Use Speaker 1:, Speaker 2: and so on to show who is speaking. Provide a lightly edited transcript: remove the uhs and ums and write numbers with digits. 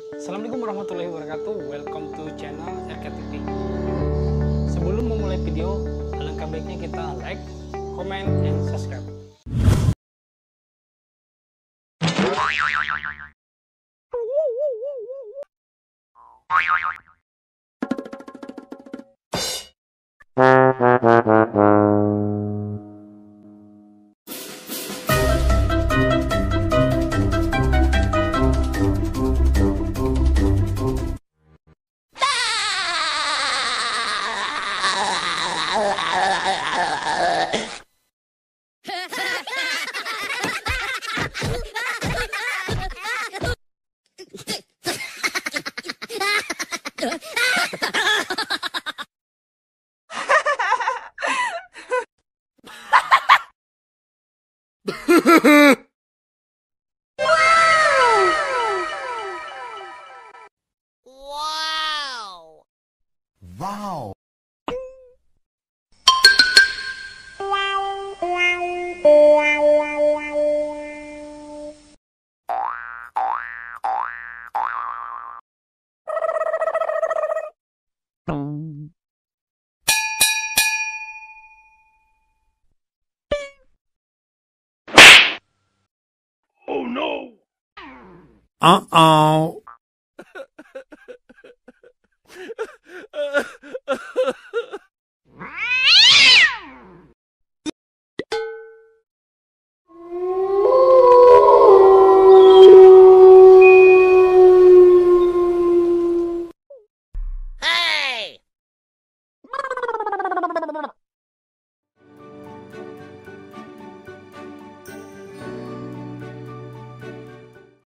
Speaker 1: Assalamualaikum warahmatullahi wabarakatuh. Welcome to channel RKTV. Sebelum memulai video, alangkah baiknya kita like, comment, and subscribe.
Speaker 2: Wow.
Speaker 3: Oh no!
Speaker 2: Uh-oh.